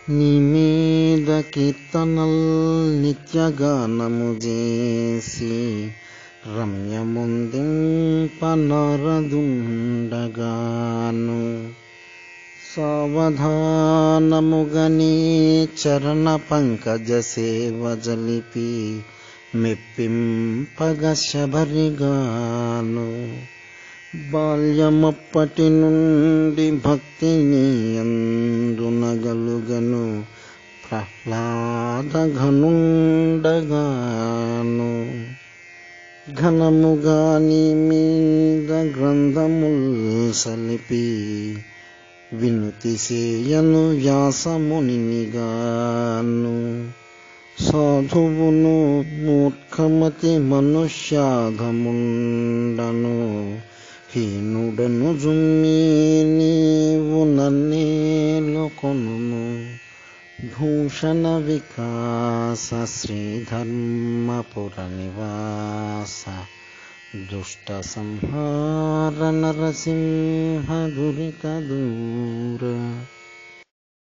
నీ మీద కీర్తనల్ నిత్యగానము చేసి రమ్యముందింపనరదుండగాను సావధానముగని చరణ పంకజ సేవ జలిపి మెప్పింపగ శబరిగాను బాల్యమప్పటి నుండి భక్తిని అందునగలుగను ప్రహ్లాద ఘనుండగాను ఘనముగా నీ మీద గ్రంథముల్ సలిపి వినుతి సేయను వ్యాసమునిగాను సాధువును మూర్ఖమతి మనుష్యాధముండను హీనుడను జుమ్మి నీవు నన్నేలు కొనుము భూషణ వికాస శ్రీధర్మపుర నివాస దుష్ట సంహార నరసింహ దురిత దూర